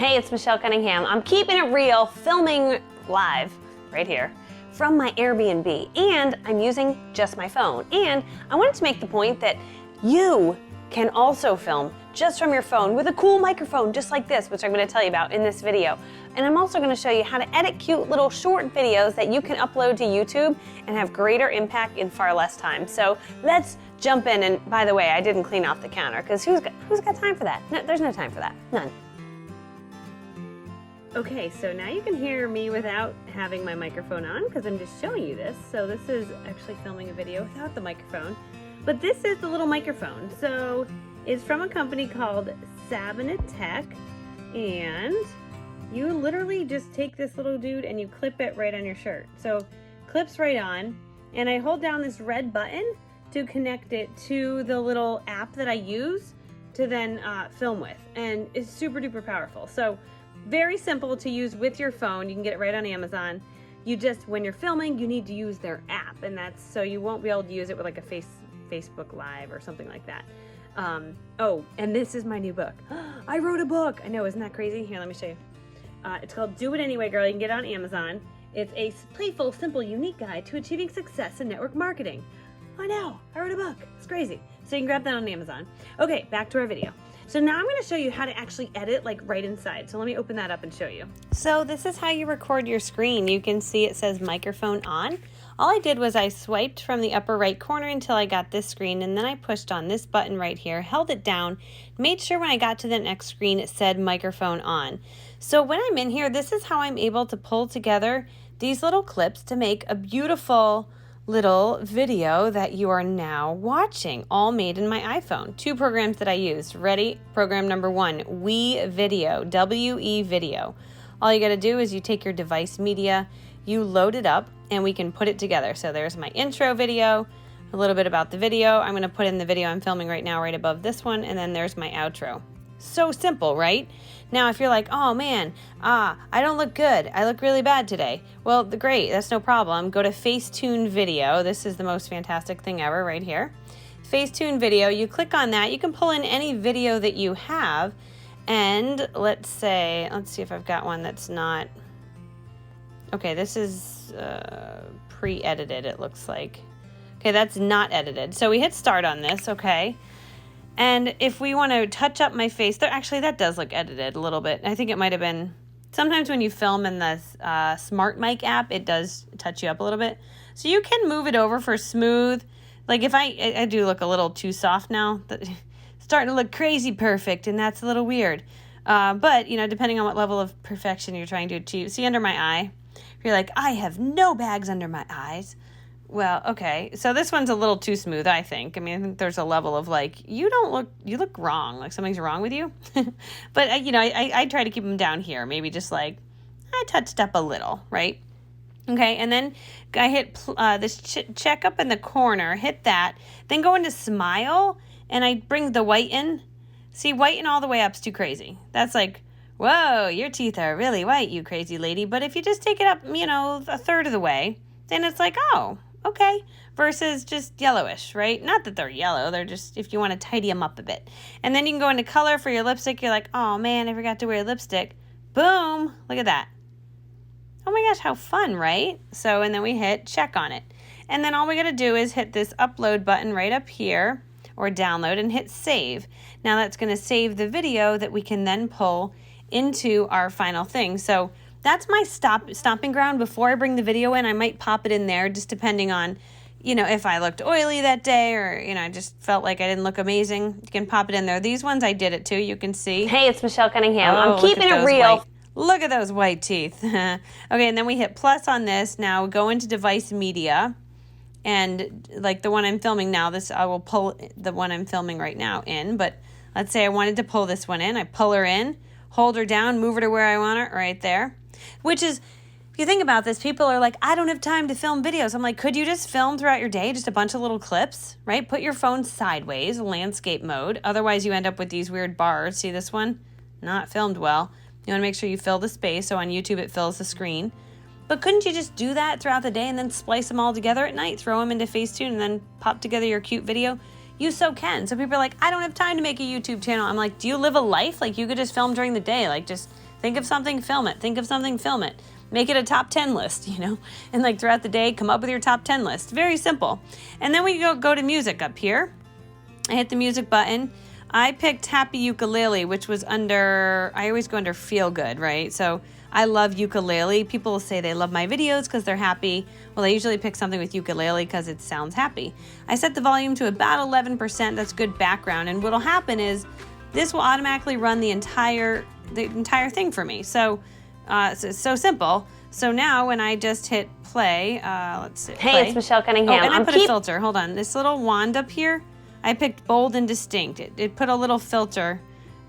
Hey, it's Michelle Cunningham. I'm keeping it real, filming live right here from my Airbnb, and I'm using just my phone. And I wanted to make the point that you can also film just from your phone with a cool microphone just like this, which I'm going to tell you about in this video. And I'm also going to show you how to edit cute little short videos that you can upload to YouTube and have greater impact in far less time. So let's jump in. And by the way, I didn't clean off the counter because who's got time for that? No, there's no time for that. None. Okay, so now you can hear me without having my microphone on because I'm just showing you this. So this is actually filming a video without the microphone. But this is the little microphone. So it's from a company called Sabinet Tech. And you literally just take this little dude and you clip it right on your shirt. So clips right on. And I hold down this red button to connect it to the little app that I use to then film with. And it's super duper powerful. So very simple to use with your phone. You can get it right on Amazon. You just, when you're filming, you need to use their app, and that's so you won't be able to use it with like a Facebook Live or something like that. Oh, and this is my new book. I wrote a book. I know, isn't that crazy? Here, let me show you. It's called Do It Anyway, Girl. You can get it on Amazon. It's a playful, simple, unique guide to achieving success in network marketing. I know, I wrote a book. It's crazy. So you can grab that on Amazon. Okay, back to our video. So now I'm going to show you how to actually edit like right inside. So let me open that up and show you. So this is how you record your screen. You can see it says microphone on. All I did was I swiped from the upper right corner until I got this screen, and then I pushed on this button right here, held it down, made sure when I got to the next screen it said microphone on. So when I'm in here, this is how I'm able to pull together these little clips to make a beautiful little video that you are now watching, all made in my iPhone. Two programs that I used. Ready? Program number one, Video, W-E Video. All you got to do is you take your device media, you load it up, and we can put it together. So there's my intro video, a little bit about the video. I'm going to put in the video I'm filming right now right above this one, and then there's my outro. So simple, right? Now, if you're like, oh man, I don't look good. I look really bad today. Well, great, that's no problem. Go to Facetune Video. This is the most fantastic thing ever right here. Facetune Video, you click on that. You can pull in any video that you have. And let's see if I've got one that's not. Okay, this is pre-edited, it looks like. Okay, that's not edited. So we hit start on this, okay. And if we want to touch up my face, actually that does look edited a little bit. I think it might have been, sometimes when you film in the Smart Mic app, it does touch you up a little bit. So you can move it over for smooth. Like if I do look a little too soft now, starting to look crazy perfect, and that's a little weird. But, you know, depending on what level of perfection you're trying to achieve. See under my eye? If you're like, I have no bags under my eyes. Well, okay, so this one's a little too smooth, I think. I mean, I think there's a level of like, you look wrong, like something's wrong with you. But, you know, I try to keep them down here, maybe just like, I touched up a little, right? Okay, and then I hit this check up in the corner, hit that, then go into smile, and I bring the white in. See, whiten all the way up's too crazy. That's like, whoa, your teeth are really white, you crazy lady. But if you just take it up, you know, a third of the way, then it's like, oh, okay, versus just yellowish, right? Not that they're yellow, they're just if you want to tidy them up a bit. And then you can go into color for your lipstick. You're like, oh man, I forgot to wear lipstick. Boom, look at that. Oh my gosh, how fun, right? So, and then we hit check on it. And then all we got to do is hit this upload button right up here, or download, and hit save. Now that's going to save the video that we can then pull into our final thing. So that's my stomping ground. Before I bring the video in, I might pop it in there, just depending on, you know, if I looked oily that day, or, you know, I just felt like I didn't look amazing. You can pop it in there. These ones I did it too, you can see. Hey, it's Michelle Cunningham. I'm keeping it real. Look at those white teeth. Okay, and then we hit plus on this. Now go into device media, and like the one I'm filming now, I will pull the one I'm filming right now in, but let's say I wanted to pull this one in. I pull her in, hold her down, move her to where I want her, right there. Which is, if you think about this, people are like, I don't have time to film videos. I'm like, could you just film throughout your day, just a bunch of little clips, right? Put your phone sideways, landscape mode. Otherwise, you end up with these weird bars. See this one? Not filmed well. You want to make sure you fill the space, so on YouTube it fills the screen. But couldn't you just do that throughout the day and then splice them all together at night, throw them into Facetune, and then pop together your cute video? You so can. So people are like, I don't have time to make a YouTube channel. I'm like, do you live a life? Like, you could just film during the day. Like, just Think of something, film it. Think of something, film it. Make it a top 10 list, you know, and like throughout the day, come up with your top 10 list. Very simple. And then we go to music up here. I hit the music button. I picked Happy Ukulele, which was under, I always go under Feel Good, right? So I love ukulele. People will say they love my videos because they're happy. Well, I usually pick something with ukulele because it sounds happy. I set the volume to about 11%. That's good background. And what'll happen is this will automatically run the entire thing for me. So it's so simple. So now when I just hit play, let's see. Hey, play. it's Michelle Cunningham. Oh, and I put a filter. Hold on. This little wand up here, I picked bold and distinct. It put a little filter.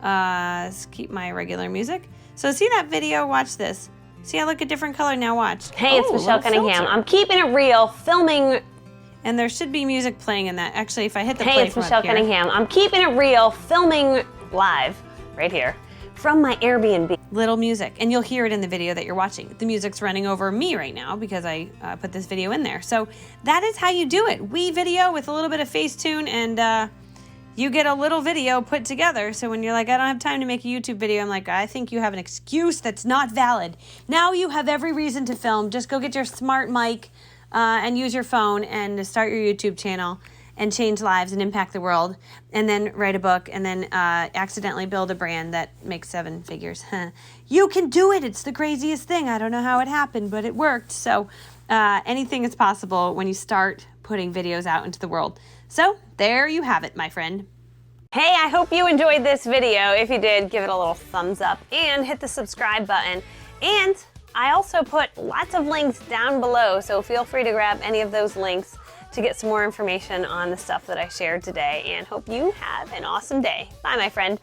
Let's keep my regular music. So see that video? Watch this. See, I look a different color now. Watch. Hey, it's Michelle Cunningham. Filter. I'm keeping it real, filming. And there should be music playing in that. Actually, if I hit the Hey, play it's from Michelle up here. Cunningham. I'm keeping it real, filming live right here from my Airbnb. Little music, and you'll hear it in the video that you're watching. The music's running over me right now because I put this video in there. So that is how you do it. We video with a little bit of Facetune, and you get a little video put together. So when you're like, I don't have time to make a YouTube video, I'm like, I think you have an excuse that's not valid. Now you have every reason to film. Just go get your smart mic and use your phone and start your YouTube channel and change lives and impact the world, and then write a book, and then accidentally build a brand that makes 7 figures. You can do it. It's the craziest thing. I don't know how it happened, but it worked. So anything is possible when you start putting videos out into the world. So there you have it, my friend. Hey, I hope you enjoyed this video. If you did, give it a little thumbs up and hit the subscribe button. And I also put lots of links down below, so feel free to grab any of those links to get some more information on the stuff that I shared today, and hope you have an awesome day. Bye, my friend.